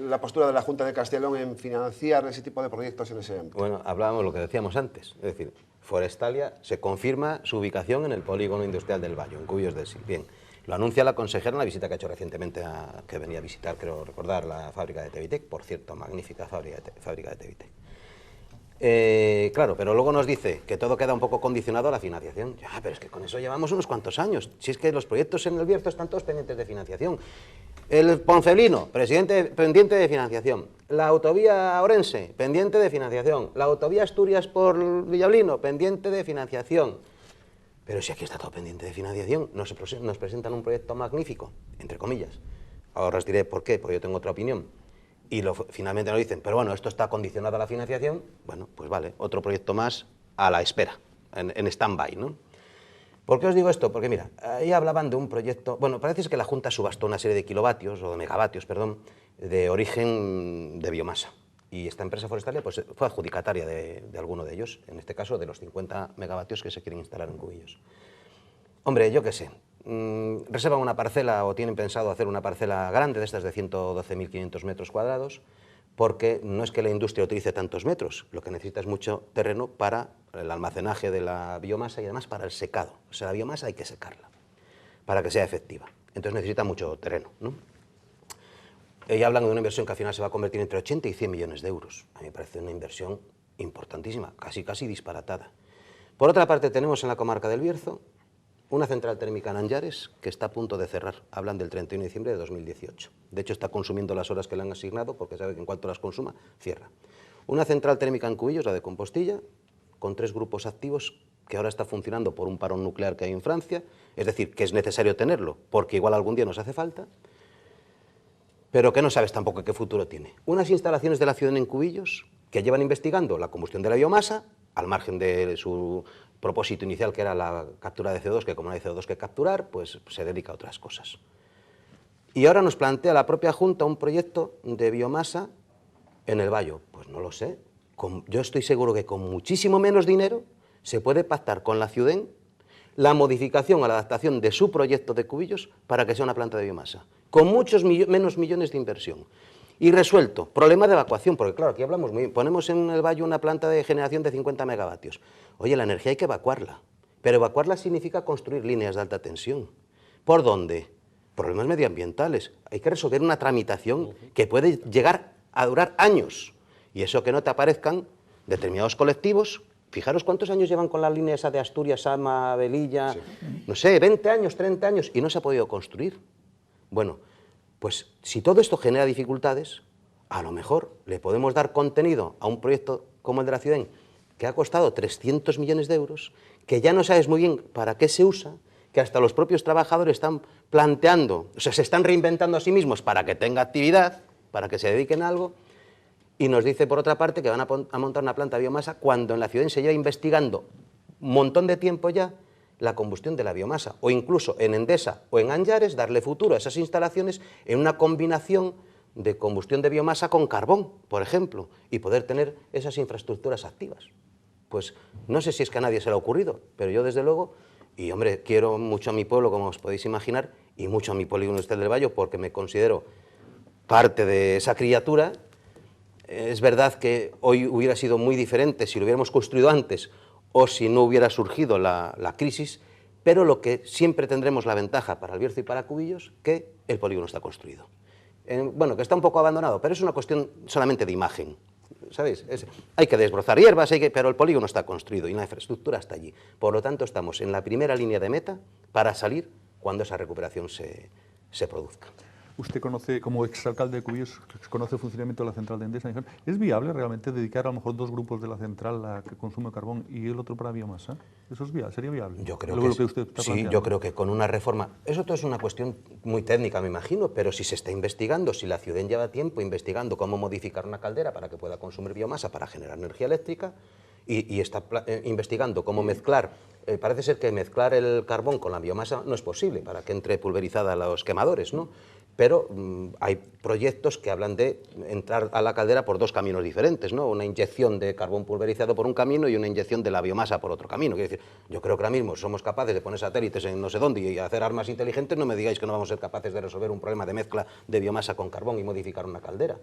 la postura de la Junta de Castilla y León en financiar ese tipo de proyectos en ese ámbito? Bueno, hablábamos lo que decíamos antes, es decir, Forestalia se confirma su ubicación en el polígono industrial del Bayo, en Cubillos del Sil. Bien. Lo anuncia la consejera en la visita que ha hecho recientemente, que venía a visitar, creo recordar, la fábrica de Tevitec. Por cierto, magnífica fábrica de Tevitec. Claro, pero luego nos dice que todo queda un poco condicionado a la financiación. Ya, pero es que con eso llevamos unos cuantos años. Si es que los proyectos en el Bierzo están todos pendientes de financiación. El Ponfelino, pendiente de financiación. La autovía Orense, pendiente de financiación. La autovía Asturias por Villablino, pendiente de financiación. Pero si aquí está todo pendiente de financiación, nos presentan un proyecto magnífico, entre comillas. Ahora os diré por qué, porque yo tengo otra opinión. Y finalmente nos dicen, pero bueno, esto está condicionado a la financiación. Bueno, pues vale, otro proyecto más a la espera, en stand-by, ¿no? ¿Por qué os digo esto? Porque mira, ahí hablaban de un proyecto. Bueno, parece que la Junta subastó una serie de kilovatios, o de megavatios, perdón, de origen de biomasa. Y esta empresa Forestalia pues, fue adjudicataria de alguno de ellos, en este caso de los 50 megavatios que se quieren instalar en Cubillos. Hombre, yo qué sé, reservan una parcela o tienen pensado hacer una parcela grande de estas de 112.500 metros cuadrados, porque no es que la industria utilice tantos metros, lo que necesita es mucho terreno para el almacenaje de la biomasa y además para el secado. O sea, la biomasa hay que secarla para que sea efectiva. Entonces necesita mucho terreno, ¿no? Ella hablan de una inversión que al final se va a convertir entre 80 y 100 millones de euros. A mí me parece una inversión importantísima, casi disparatada. Por otra parte, tenemos en la comarca del Bierzo una central térmica en Anllares que está a punto de cerrar. Hablan del 31 de diciembre de 2018. De hecho, está consumiendo las horas que le han asignado porque sabe que en cuanto las consuma, cierra. Una central térmica en Cubillos, la de Compostilla, con 3 grupos activos que ahora está funcionando por un parón nuclear que hay en Francia. Es decir, que es necesario tenerlo porque igual algún día nos hace falta. Pero que no sabes tampoco qué futuro tiene. Unas instalaciones de la ciudad en Cubillos que llevan investigando la combustión de la biomasa, al margen de su propósito inicial, que era la captura de CO2, que como no hay CO2 que capturar, pues se dedica a otras cosas. Y ahora nos plantea la propia Junta un proyecto de biomasa en el Bayo. Pues no lo sé. Yo estoy seguro que con muchísimo menos dinero se puede pactar con la ciudad la modificación o la adaptación de su proyecto de Cubillos para que sea una planta de biomasa, con muchos menos millones de inversión. Y resuelto, problema de evacuación, porque claro, aquí hablamos, ponemos en el Bayo una planta de generación de 50 megavatios. Oye, la energía hay que evacuarla, pero evacuarla significa construir líneas de alta tensión. ¿Por dónde? Problemas medioambientales. Hay que resolver una tramitación que puede llegar a durar años. Y eso que no te aparezcan determinados colectivos. Fijaros cuántos años llevan con la línea esa de Asturias, Sama, Velilla, sí. No sé, 20 años, 30 años, y no se ha podido construir. Bueno, pues si todo esto genera dificultades, a lo mejor le podemos dar contenido a un proyecto como el de la ciudad, que ha costado 300 millones de euros, que ya no sabes muy bien para qué se usa, que hasta los propios trabajadores están planteando, o sea, se están reinventando a sí mismos para que tenga actividad, para que se dediquen a algo, y nos dice por otra parte que van a montar una planta de biomasa cuando en la ciudad se lleva investigando un montón de tiempo ya la combustión de la biomasa, o incluso en Endesa o en Anllares darle futuro a esas instalaciones en una combinación de combustión de biomasa con carbón, por ejemplo, y poder tener esas infraestructuras activas. Pues no sé si es que a nadie se le ha ocurrido, pero yo desde luego, y hombre, quiero mucho a mi pueblo, como os podéis imaginar, y mucho a mi polígono industrial del Bayo, porque me considero parte de esa criatura. Es verdad que hoy hubiera sido muy diferente si lo hubiéramos construido antes o si no hubiera surgido la crisis, pero lo que siempre tendremos la ventaja para el Bierzo y para Cubillos, que el polígono está construido. Bueno, que está un poco abandonado, pero es una cuestión solamente de imagen, ¿sabéis? Hay que desbrozar hierbas, pero el polígono está construido y la infraestructura está allí. Por lo tanto, estamos en la primera línea de meta para salir cuando esa recuperación se produzca. Usted conoce, como exalcalde de Cubillos, conoce el funcionamiento de la central de Endesa. ¿Es viable realmente dedicar a lo mejor 2 grupos de la central a que consume carbón y el otro para biomasa? ¿Eso es viable? ¿Sería viable? Yo creo Luego que lo que usted está sí, planteando. yo creo que con una reforma... Eso todo es una cuestión muy técnica, me imagino, pero si se está investigando, si la ciudad lleva tiempo investigando cómo modificar una caldera para que pueda consumir biomasa para generar energía eléctrica, y está investigando cómo mezclar... parece ser que mezclar el carbón con la biomasa no es posible para que entre pulverizada a los quemadores, ¿no? Pero hay proyectos que hablan de entrar a la caldera por 2 caminos diferentes, ¿no? Una inyección de carbón pulverizado por un camino y una inyección de la biomasa por otro camino. Quiero decir, yo creo que ahora mismo somos capaces de poner satélites en no sé dónde y hacer armas inteligentes, no me digáis que no vamos a ser capaces de resolver un problema de mezcla de biomasa con carbón y modificar una caldera.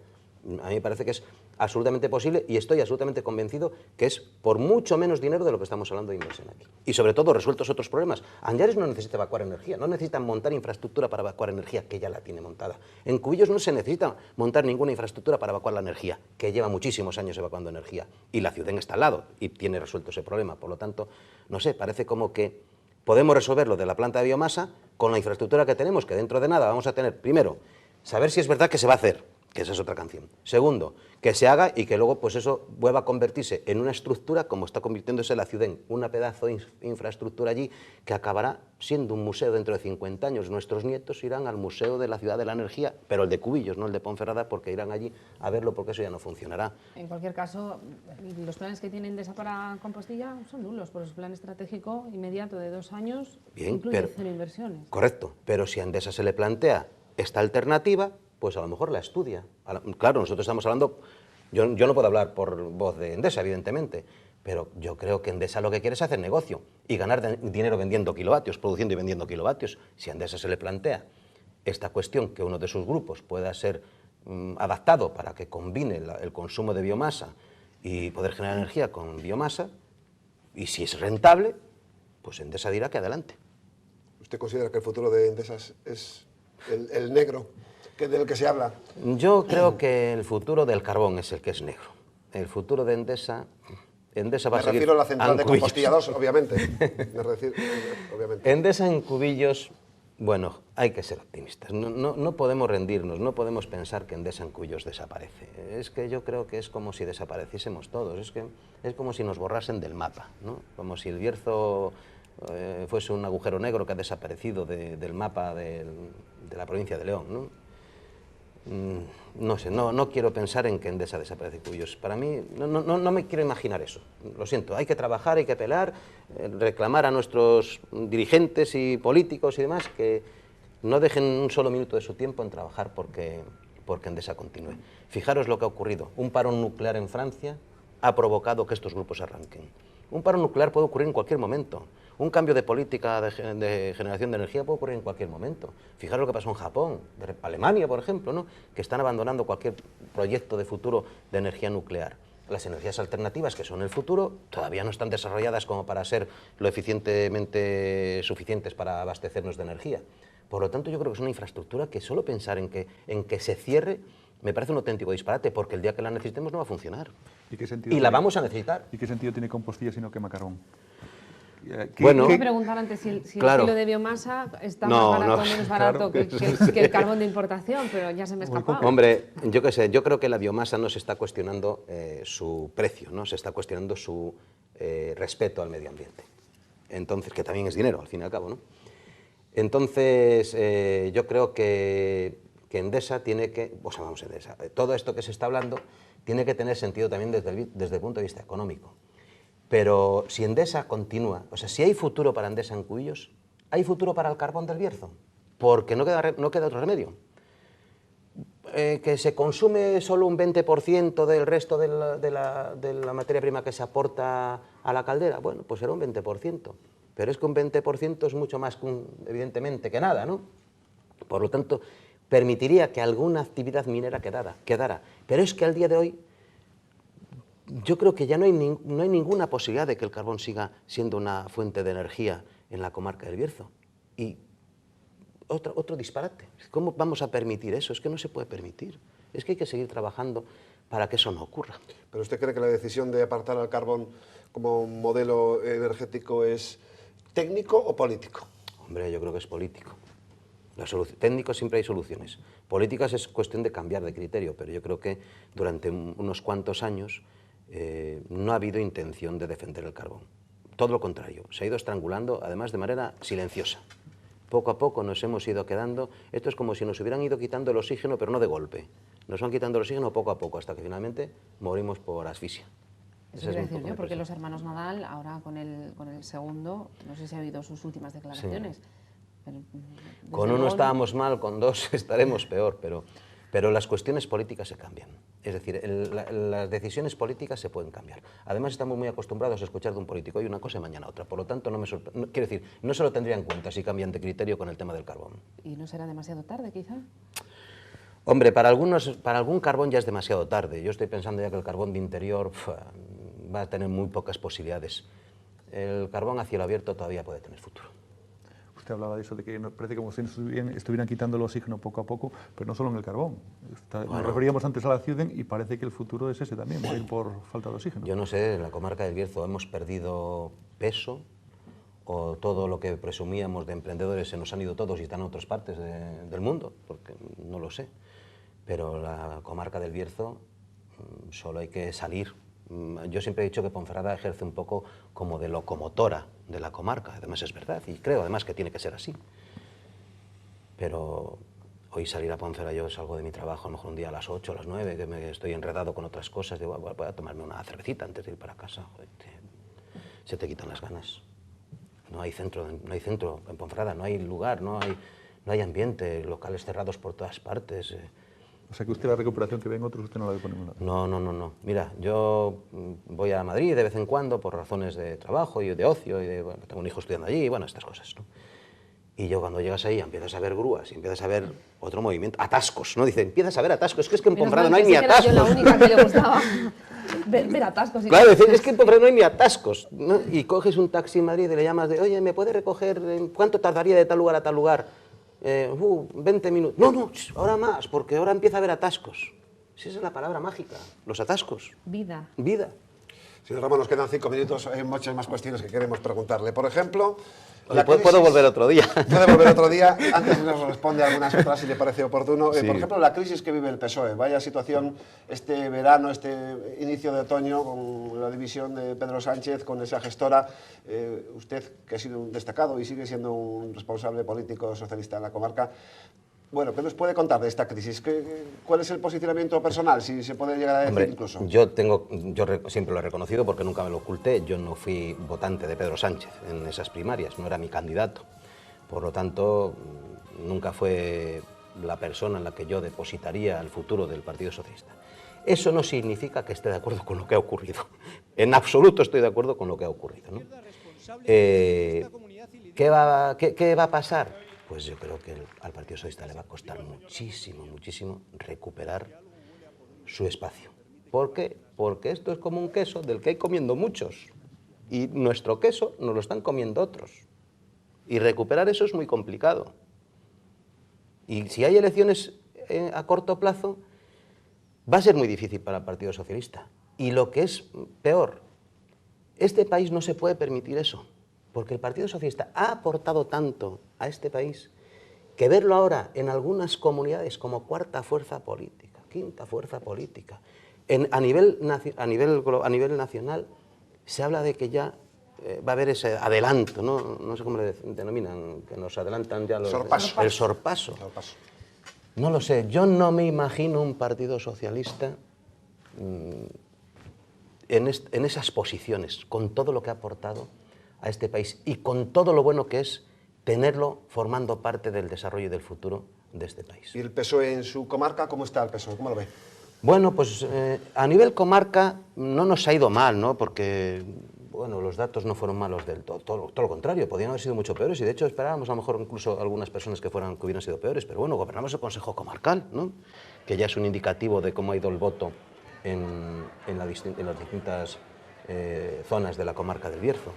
A mí me parece que es absolutamente posible y estoy absolutamente convencido que es por mucho menos dinero de lo que estamos hablando de inversión aquí. Y sobre todo resueltos otros problemas. Anllares no necesita evacuar energía, no necesitan montar infraestructura para evacuar energía, que ya la tiene montada. En Cubillos no se necesita montar ninguna infraestructura para evacuar la energía, que lleva muchísimos años evacuando energía. Y la ciudad está al lado y tiene resuelto ese problema. Por lo tanto, no sé, parece como que podemos resolver lo de la planta de biomasa con la infraestructura que tenemos, que dentro de nada vamos a tener, primero, saber si es verdad que se va a hacer, que esa es otra canción. Segundo, que se haga y que luego pues eso vuelva a convertirse en una estructura, como está convirtiéndose la ciudad en una pedazo de infraestructura allí, que acabará siendo un museo dentro de 50 años. Nuestros nietos irán al Museo de la Ciudad de la Energía, pero el de Cubillos, no el de Ponferrada, porque irán allí a verlo, porque eso ya no funcionará. En cualquier caso, los planes que tiene Endesa para Compostilla son nulos, por su plan estratégico inmediato de 2 años incluye 0 inversiones. Correcto, pero si a Endesa se le plantea esta alternativa, pues a lo mejor la estudia. Claro, nosotros estamos hablando, yo no puedo hablar por voz de Endesa, evidentemente, pero yo creo que Endesa lo que quiere es hacer negocio y ganar dinero vendiendo kilovatios, produciendo y vendiendo kilovatios. Si a Endesa se le plantea esta cuestión, que uno de sus grupos pueda ser adaptado para que combine el consumo de biomasa y poder generar energía con biomasa, y si es rentable, pues Endesa dirá que adelante. ¿Usted considera que el futuro de Endesa es el negro del que se habla? Yo creo que el futuro del carbón es el que es negro. El futuro de Endesa va a seguir... Me refiero a la central de Compostilla 2, obviamente. Endesa en Cubillos, bueno, hay que ser optimistas. No podemos rendirnos, no podemos pensar que Endesa en Cubillos desaparece. Es que yo creo que es como si desapareciésemos todos, es como si nos borrasen del mapa, ¿no? Como si el Bierzo fuese un agujero negro que ha desaparecido del mapa de la provincia de León, ¿no? No sé, no quiero pensar en que Endesa desaparece Cubillos. Para mí, no me quiero imaginar eso. Lo siento, hay que trabajar, hay que pelar, reclamar a nuestros dirigentes y políticos y demás que no dejen un solo minuto de su tiempo en trabajar porque Endesa continúe. Fijaros lo que ha ocurrido. Un paro nuclear en Francia ha provocado que estos grupos arranquen. Un paro nuclear puede ocurrir en cualquier momento. Un cambio de política de generación de energía puede ocurrir en cualquier momento. Fijaros lo que pasó en Japón, Alemania, por ejemplo, ¿no? Que están abandonando cualquier proyecto de futuro de energía nuclear. Las energías alternativas, que son el futuro, todavía no están desarrolladas como para ser lo eficientemente suficientes para abastecernos de energía. Por lo tanto, yo creo que es una infraestructura que solo pensar en que se cierre me parece un auténtico disparate, porque el día que la necesitemos no va a funcionar. ¿Y la vamos a necesitar. ¿Y qué sentido tiene Compostilla si no quema carbón? Bueno, me preguntar antes si el kilo de biomasa está más barato o menos barato que el carbón de importación, pero ya se me escapaba. Hombre, yo qué sé, yo creo que la biomasa no se está cuestionando su precio, no se está cuestionando su respeto al medio ambiente. Entonces, que también es dinero, al fin y al cabo, ¿no? Entonces, yo creo que Endesa tiene que, Endesa, todo esto que se está hablando tiene que tener sentido también desde el punto de vista económico. Pero si Endesa continúa, o sea, si hay futuro para Endesa en Cubillos, hay futuro para el carbón del Bierzo, porque no queda otro remedio. Que se consume solo un 20% del resto de la materia prima que se aporta a la caldera, bueno, pues será un 20%, pero es que un 20% es mucho más, evidentemente, que nada, ¿no? Por lo tanto, permitiría que alguna actividad minera quedara, pero es que al día de hoy yo creo que ya no hay ninguna posibilidad de que el carbón siga siendo una fuente de energía en la comarca del Bierzo. Y otro disparate. ¿Cómo vamos a permitir eso? Es que no se puede permitir. Es que hay que seguir trabajando para que eso no ocurra. ¿Pero usted cree que la decisión de apartar al carbón como modelo energético es técnico o político? Hombre, yo creo que es político. Técnicos siempre hay soluciones. Políticas es cuestión de cambiar de criterio, pero yo creo que durante unos cuantos años no ha habido intención de defender el carbón. Todo lo contrario, se ha ido estrangulando, además de manera silenciosa. Poco a poco nos hemos ido quedando, esto es como si nos hubieran ido quitando el oxígeno, pero no de golpe. Nos van quitando el oxígeno poco a poco, hasta que finalmente morimos por asfixia. Eso quiero decir yo, porque los hermanos Nadal, ahora con el segundo, no sé si ha habido sus últimas declaraciones. Sí. Pero, con uno estábamos mal, con dos estaremos peor, pero las cuestiones políticas se cambian. Es decir, las decisiones políticas se pueden cambiar. Además, estamos muy acostumbrados a escuchar de un político hoy una cosa y mañana otra. Por lo tanto, quiero decir, no se lo tendría en cuenta si cambian de criterio con el tema del carbón. ¿Y no será demasiado tarde, quizá? Hombre, para algún carbón ya es demasiado tarde. Yo estoy pensando ya que el carbón de interior va a tener muy pocas posibilidades. El carbón a cielo abierto todavía puede tener futuro. Usted hablaba de eso, de que parece como si estuvieran quitando el oxígeno poco a poco, pero no solo en el carbón. Nos referíamos antes a la ciudad y parece que el futuro es ese también, va a ir por falta de oxígeno. Yo no sé, en la comarca del Bierzo hemos perdido peso, o todo lo que presumíamos de emprendedores se nos han ido todos y están en otras partes del mundo, porque no lo sé. Pero la comarca del Bierzo solo hay que salir. Yo siempre he dicho que Ponferrada ejerce un poco como de locomotora de la comarca, además es verdad, y creo además que tiene que ser así. Pero hoy salir a Ponferrada, yo salgo de mi trabajo, a lo mejor un día a las 8, a las 9, que me estoy enredado con otras cosas, digo, voy a tomarme una cervecita antes de ir para casa. Joder, se te quitan las ganas. No hay centro en Ponferrada, no hay lugar, no hay ambiente, locales cerrados por todas partes. O sea que usted la recuperación que ven otros, usted no la ve por ningún lado. No. Mira, yo voy a Madrid de vez en cuando por razones de trabajo y de ocio, y bueno, tengo un hijo estudiando allí, y bueno, estas cosas, ¿no? Y yo cuando llegas ahí empiezas a ver grúas, y empiezas a ver otro movimiento, atascos, ¿no? Dice, empiezas a ver atascos, es que en Ponferrada no hay ni atascos. Yo la única que le gustaba ver atascos. Claro, es que en Ponferrada no hay ni atascos, ¿no? Y coges un taxi en Madrid y le llamas de, oye, ¿me puede recoger? ¿Cuánto tardaría de tal lugar a tal lugar? 20 minutos. No, ahora más, porque ahora empieza a haber atascos. Esa es la palabra mágica, los atascos. Vida. Señor Ramón, nos quedan 5 minutos, hay muchas más cuestiones que queremos preguntarle. Por ejemplo... ¿Puedo volver otro día? Puede volver otro día, antes nos responde algunas otras si le parece oportuno. Sí. Por ejemplo, la crisis que vive el PSOE, vaya situación este verano, este inicio de otoño, con la división de Pedro Sánchez, con esa gestora. Usted, que ha sido un destacado y sigue siendo un responsable político socialista en la comarca, bueno, ¿qué nos puede contar de esta crisis? ¿Cuál es el posicionamiento personal, si se puede llegar a decir? Hombre, incluso? yo siempre lo he reconocido porque nunca me lo oculté. Yo no fui votante de Pedro Sánchez en esas primarias, no era mi candidato. Por lo tanto, nunca fue la persona en la que yo depositaría el futuro del Partido Socialista. Eso no significa que esté de acuerdo con lo que ha ocurrido. En absoluto estoy de acuerdo con lo que ha ocurrido, ¿no? ¿Qué va a pasar? Pues yo creo que al Partido Socialista le va a costar muchísimo recuperar su espacio. ¿Por qué? Porque esto es como un queso del que hay comiendo muchos. Y nuestro queso nos lo están comiendo otros. Y recuperar eso es muy complicado. Y si hay elecciones a corto plazo, va a ser muy difícil para el Partido Socialista. Y lo que es peor, este país no se puede permitir eso. Porque el Partido Socialista ha aportado tanto a este país que verlo ahora en algunas comunidades como cuarta fuerza política, quinta fuerza política, a nivel nacional se habla de que ya va a haber ese adelanto, no sé cómo le denominan, que nos adelantan ya el sorpaso. No lo sé, yo no me imagino un Partido Socialista en esas posiciones, con todo lo que ha aportado a este país y con todo lo bueno que es tenerlo formando parte del desarrollo y del futuro de este país. ¿Y el PSOE en su comarca, cómo está el PSOE? ¿Cómo lo ve? Bueno, pues a nivel comarca no nos ha ido mal, ¿no? Porque bueno, los datos no fueron malos del todo, todo lo contrario, podían haber sido mucho peores y de hecho esperábamos a lo mejor incluso algunas personas que hubieran sido peores, pero bueno, gobernamos el Consejo Comarcal, ¿no? Que ya es un indicativo de cómo ha ido el voto en las distintas zonas de la comarca del Bierzo.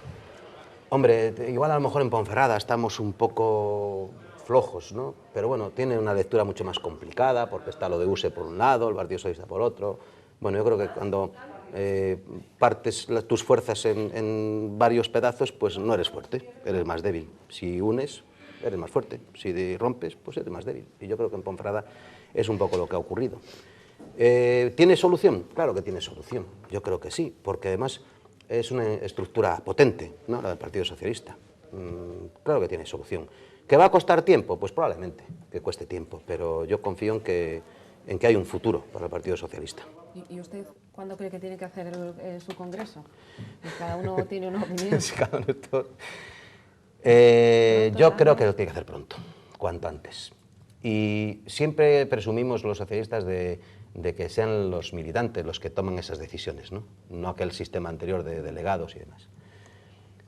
Hombre, igual a lo mejor en Ponferrada estamos un poco flojos, ¿no? Pero bueno, tiene una lectura mucho más complicada porque está lo de USE por un lado, el Partido Socialista por otro. Bueno, yo creo que cuando partes tus fuerzas en varios pedazos, pues no eres fuerte, eres más débil. Si unes, eres más fuerte. Si rompes, pues eres más débil. Y yo creo que en Ponferrada es un poco lo que ha ocurrido. ¿Tiene solución? Claro que tiene solución. Yo creo que sí, porque además es una estructura potente, ¿no?, la del Partido Socialista. Claro que tiene solución. ¿Que va a costar tiempo? Pues probablemente que cueste tiempo, pero yo confío en que hay un futuro para el Partido Socialista. ¿Y usted cuándo cree que tiene que hacer su congreso? Cada uno tiene una opinión. Sí, cada uno yo creo que lo tiene que hacer pronto, cuanto antes. Y siempre presumimos los socialistas de que sean los militantes los que toman esas decisiones, no aquel sistema anterior de delegados y demás.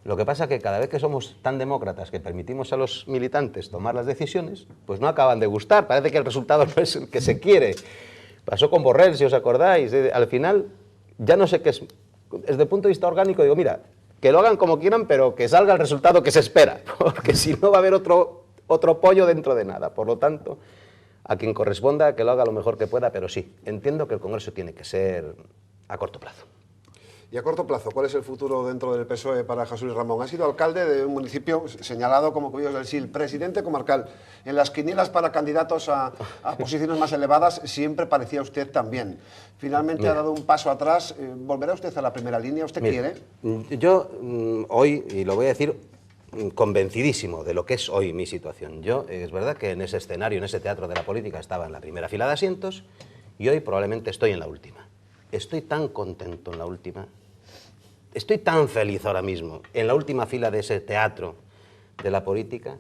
Lo que pasa es que cada vez que somos tan demócratas que permitimos a los militantes tomar las decisiones, pues no acaban de gustar, parece que el resultado no es el que se quiere. Pasó con Borrell, si os acordáis, al final ya no sé qué es. Desde el punto de vista orgánico digo, mira, que lo hagan como quieran, pero que salga el resultado que se espera, porque si no va a haber otro pollo dentro de nada. Por lo tanto, a quien corresponda que lo haga lo mejor que pueda, pero sí, entiendo que el Congreso tiene que ser a corto plazo. Y a corto plazo, ¿cuál es el futuro dentro del PSOE para José Luis Ramón? Ha sido alcalde de un municipio señalado como Cubillos del Sil, presidente comarcal. En las quinielas para candidatos a posiciones más elevadas siempre parecía usted también. Finalmente ha dado un paso atrás. ¿Volverá usted a la primera línea? ¿Usted quiere? Yo hoy, y lo voy a decir convencidísimo de lo que es hoy mi situación. Yo, es verdad que en ese escenario, en ese teatro de la política, estaba en la primera fila de asientos y hoy probablemente estoy en la última. Estoy tan contento en la última, estoy tan feliz ahora mismo en la última fila de ese teatro de la política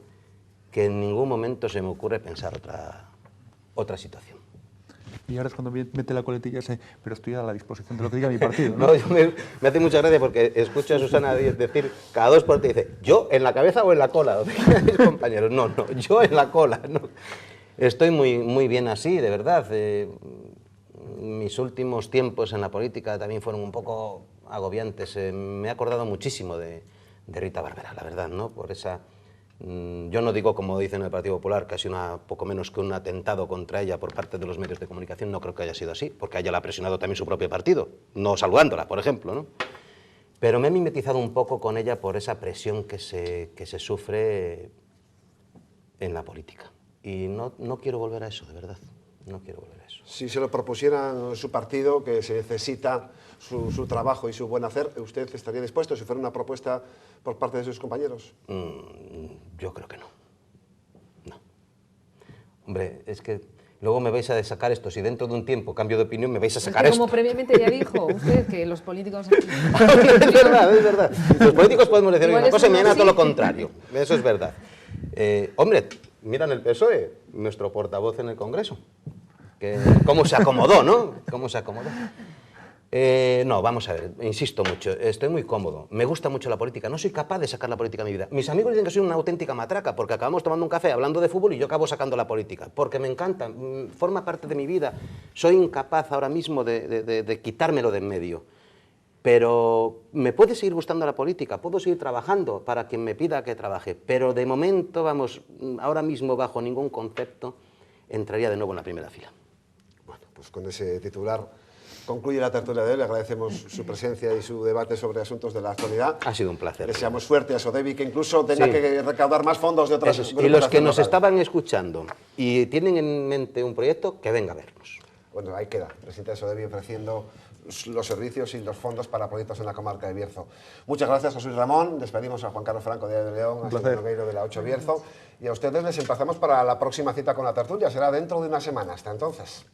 que en ningún momento se me ocurre pensar otra situación. Y ahora es cuando mete la coletilla ese, pero estoy a la disposición de lo que diga mi partido, ¿no? No, me hace mucha gracia porque escucho a Susana decir cada dos por ti, dice, ¿yo en la cabeza o en la cola? Mis compañeros, no, yo en la cola. No. Estoy muy bien así, de verdad. Mis últimos tiempos en la política también fueron un poco agobiantes. Me he acordado muchísimo de Rita Barberá, la verdad, ¿no? Por esa... Yo no digo, como dicen en el Partido Popular, que ha sido poco menos que un atentado contra ella por parte de los medios de comunicación. No creo que haya sido así, porque a ella la ha presionado también su propio partido, no saludándola, por ejemplo, ¿no? Pero me he mimetizado un poco con ella por esa presión que se sufre en la política. Y no quiero volver a eso, de verdad. No quiero volver a eso. Si se lo propusieran su partido, que se necesita su trabajo y su buen hacer, ¿usted estaría dispuesto si fuera una propuesta por parte de sus compañeros? Yo creo que no. No. Hombre, es que luego me vais a sacar esto. Si dentro de un tiempo cambio de opinión, me vais a sacar esto. Como previamente ya dijo usted, que los políticos... Es verdad, es verdad. Los políticos podemos decir una cosa y mañana todo lo contrario. Eso es verdad. Hombre, miran el PSOE, nuestro portavoz en el Congreso. ¿Cómo se acomodó, no? ¿Cómo se acomodó? No, vamos a ver, insisto mucho, estoy muy cómodo, me gusta mucho la política, no soy capaz de sacar la política de mi vida. Mis amigos dicen que soy una auténtica matraca porque acabamos tomando un café hablando de fútbol y yo acabo sacando la política, porque me encanta, forma parte de mi vida. Soy incapaz ahora mismo de quitármelo de en medio. Pero me puede seguir gustando la política, puedo seguir trabajando para quien me pida que trabaje, pero de momento, vamos, ahora mismo bajo ningún concepto entraría de nuevo en la primera fila. Bueno, pues con ese titular concluye la tertulia de hoy. Le agradecemos su presencia y su debate sobre asuntos de la actualidad. Ha sido un placer. Deseamos suerte a Sodevi, que incluso tenga que recaudar más fondos de otras grupos. Y los que nos estaban escuchando y tienen en mente un proyecto, que venga a vernos. Bueno, ahí queda. Presidente de Sodevi ofreciendo los servicios y los fondos para proyectos en la comarca de Bierzo. Muchas gracias, José Luis Ramón. Despedimos a Juan Carlos Franco de León, a Silvio Nogueiro de la 8 Bierzo. Y a ustedes les emplazamos para la próxima cita con la tertulia. Será dentro de una semana. Hasta entonces.